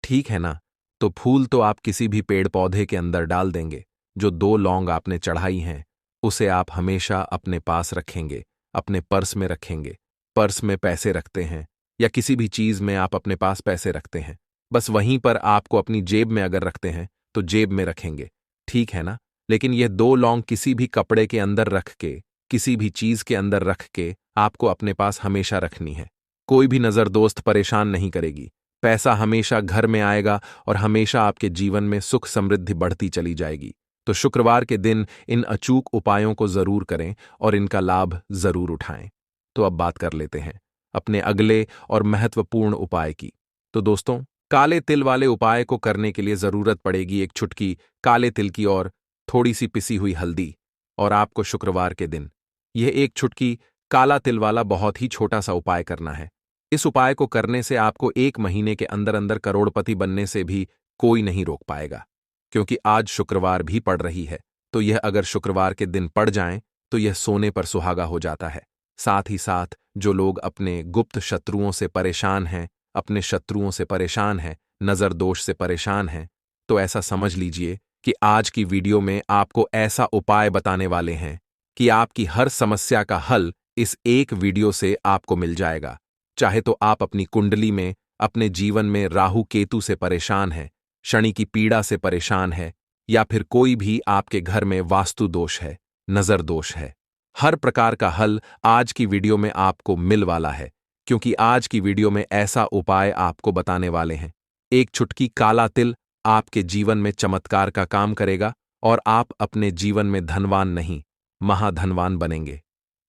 Speaker 1: ठीक है ना? तो फूल तो आप किसी भी पेड़ पौधे के अंदर डाल देंगे। जो 2 लौंग आपने चढ़ाई हैं, उसे आप हमेशा अपने पास रखेंगे, अपने पर्स में रखेंगे। पर्स में पैसे रखते हैं या किसी भी चीज में आप अपने पास पैसे रखते हैं, बस वहीं पर आपको अपनी जेब में अगर रखते हैं तो जेब में रखेंगे, ठीक है ना? लेकिन यह 2 लौंग किसी भी कपड़े के अंदर रख के, किसी भी चीज के अंदर रख के आपको अपने पास हमेशा रखनी है। कोई भी नजर दोस्त परेशान नहीं करेगी। पैसा हमेशा घर में आएगा और हमेशा आपके जीवन में सुख समृद्धि बढ़ती चली जाएगी। तो शुक्रवार के दिन इन अचूक उपायों को जरूर करें और इनका लाभ जरूर उठाएं। तो अब बात कर लेते हैं अपने अगले और महत्वपूर्ण उपाय की। तो दोस्तों, काले तिल वाले उपाय को करने के लिए जरूरत पड़ेगी एक चुटकी काले तिल की और थोड़ी सी पिसी हुई हल्दी। और आपको शुक्रवार के दिन यह एक चुटकी काला तिल वाला बहुत ही छोटा सा उपाय करना है। इस उपाय को करने से आपको 1 महीने के अंदर अंदर करोड़पति बनने से भी कोई नहीं रोक पाएगा। क्योंकि आज शुक्रवार भी पड़ रही है, तो यह अगर शुक्रवार के दिन पड़ जाए तो यह सोने पर सुहागा हो जाता है। साथ ही साथ जो लोग अपने गुप्त शत्रुओं से परेशान हैं, अपने शत्रुओं से परेशान हैं, नजर दोष से परेशान हैं, तो ऐसा समझ लीजिए कि आज की वीडियो में आपको ऐसा उपाय बताने वाले हैं कि आपकी हर समस्या का हल इस एक वीडियो से आपको मिल जाएगा। चाहे तो आप अपनी कुंडली में, अपने जीवन में राहु केतु से परेशान हैं, शनि की पीड़ा से परेशान है, या फिर कोई भी आपके घर में वास्तु दोष है, नजर दोष है, हर प्रकार का हल आज की वीडियो में आपको मिल वाला है। क्योंकि आज की वीडियो में ऐसा उपाय आपको बताने वाले हैं। एक चुटकी काला तिल आपके जीवन में चमत्कार का काम करेगा और आप अपने जीवन में धनवान नहीं, महाधनवान बनेंगे।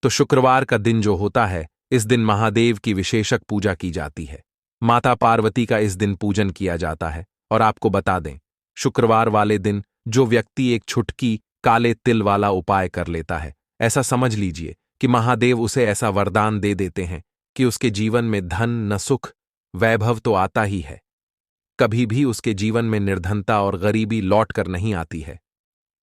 Speaker 1: तो शुक्रवार का दिन जो होता है, इस दिन महादेव की विशेषक पूजा की जाती है। माता पार्वती का इस दिन पूजन किया जाता है। और आपको बता दें, शुक्रवार वाले दिन जो व्यक्ति एक चुटकी काले तिल वाला उपाय कर लेता है, ऐसा समझ लीजिए कि महादेव उसे ऐसा वरदान दे देते हैं कि उसके जीवन में धन न सुख वैभव तो आता ही है, कभी भी उसके जीवन में निर्धनता और गरीबी लौट कर नहीं आती है।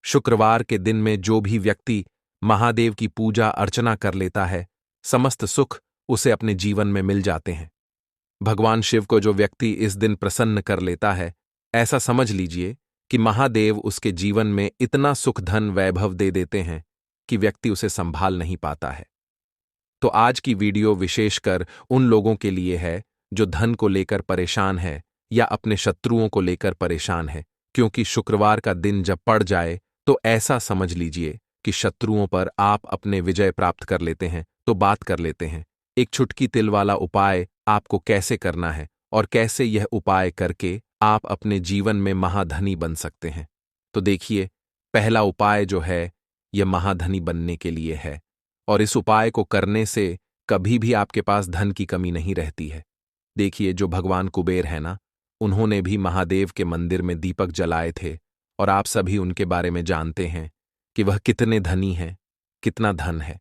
Speaker 1: शुक्रवार के दिन में जो भी व्यक्ति महादेव की पूजा अर्चना कर लेता है, समस्त सुख उसे अपने जीवन में मिल जाते हैं। भगवान शिव को जो व्यक्ति इस दिन प्रसन्न कर लेता है, ऐसा समझ लीजिए कि महादेव उसके जीवन में इतना सुख धन वैभव दे देते हैं कि व्यक्ति उसे संभाल नहीं पाता है। तो आज की वीडियो विशेषकर उन लोगों के लिए है जो धन को लेकर परेशान है या अपने शत्रुओं को लेकर परेशान है। क्योंकि शुक्रवार का दिन जब पड़ जाए तो ऐसा समझ लीजिए कि शत्रुओं पर आप अपने विजय प्राप्त कर लेते हैं। तो बात कर लेते हैं एक चुटकी तिल वाला उपाय आपको कैसे करना है और कैसे यह उपाय करके आप अपने जीवन में महाधनी बन सकते हैं। तो देखिए, पहला उपाय जो है यह महाधनी बनने के लिए है और इस उपाय को करने से कभी भी आपके पास धन की कमी नहीं रहती है। देखिए, जो भगवान कुबेर है ना, उन्होंने भी महादेव के मंदिर में दीपक जलाए थे और आप सभी उनके बारे में जानते हैं कि वह कितने धनी हैं, कितना धन है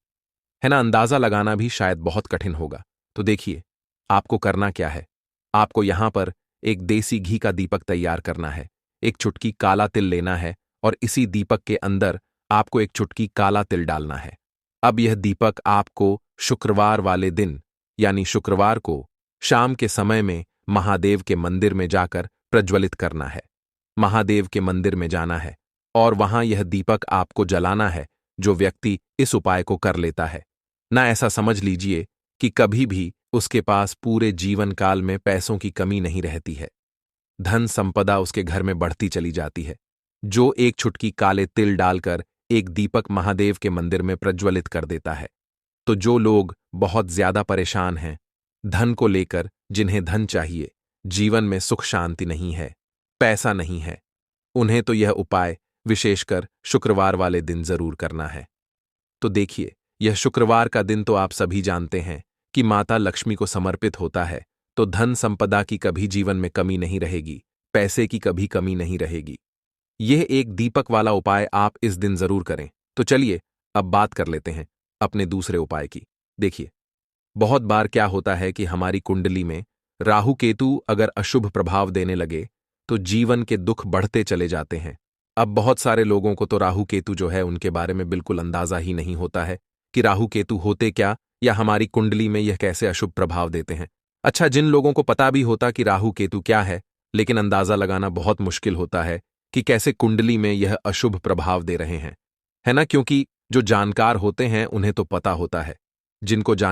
Speaker 1: ना? अंदाजा लगाना भी शायद बहुत कठिन होगा। तो देखिए, आपको करना क्या है। आपको यहां पर एक देसी घी का दीपक तैयार करना है, एक चुटकी काला तिल लेना है और इसी दीपक के अंदर आपको एक चुटकी काला तिल डालना है। अब यह दीपक आपको शुक्रवार वाले दिन यानी शुक्रवार को शाम के समय में महादेव के मंदिर में जाकर प्रज्वलित करना है। महादेव के मंदिर में जाना है और वहां यह दीपक आपको जलाना है। जो व्यक्ति इस उपाय को कर लेता है ना, ऐसा समझ लीजिए कि कभी भी उसके पास पूरे जीवन काल में पैसों की कमी नहीं रहती है, धन संपदा उसके घर में बढ़ती चली जाती है। जो एक चुटकी काले तिल डालकर एक दीपक महादेव के मंदिर में प्रज्वलित कर देता है। तो जो लोग बहुत ज्यादा परेशान हैं धन को लेकर, जिन्हें धन चाहिए, जीवन में सुख शांति नहीं है, पैसा नहीं है, उन्हें तो यह उपाय विशेषकर शुक्रवार वाले दिन जरूर करना है। तो देखिए, यह शुक्रवार का दिन तो आप सभी जानते हैं कि माता लक्ष्मी को समर्पित होता है। तो धन संपदा की कभी जीवन में कमी नहीं रहेगी, पैसे की कभी कमी नहीं रहेगी। यह एक दीपक वाला उपाय आप इस दिन जरूर करें। तो चलिए अब बात कर लेते हैं अपने दूसरे उपाय की। देखिए, बहुत बार क्या होता है कि हमारी कुंडली में राहु केतु अगर अशुभ प्रभाव देने लगे तो जीवन के दुख बढ़ते चले जाते हैं। अब बहुत सारे लोगों को तो राहु केतु जो है उनके बारे में बिल्कुल अंदाजा ही नहीं होता है कि राहु केतु होते क्या या हमारी कुंडली में यह कैसे अशुभ प्रभाव देते हैं। अच्छा, जिन लोगों को पता भी होता कि राहु केतु क्या है, लेकिन अंदाजा लगाना बहुत मुश्किल होता है कि कैसे कुंडली में यह अशुभ प्रभाव दे रहे हैं, है ना? क्योंकि जो जानकार होते हैं उन्हें तो पता होता है, जिनको जान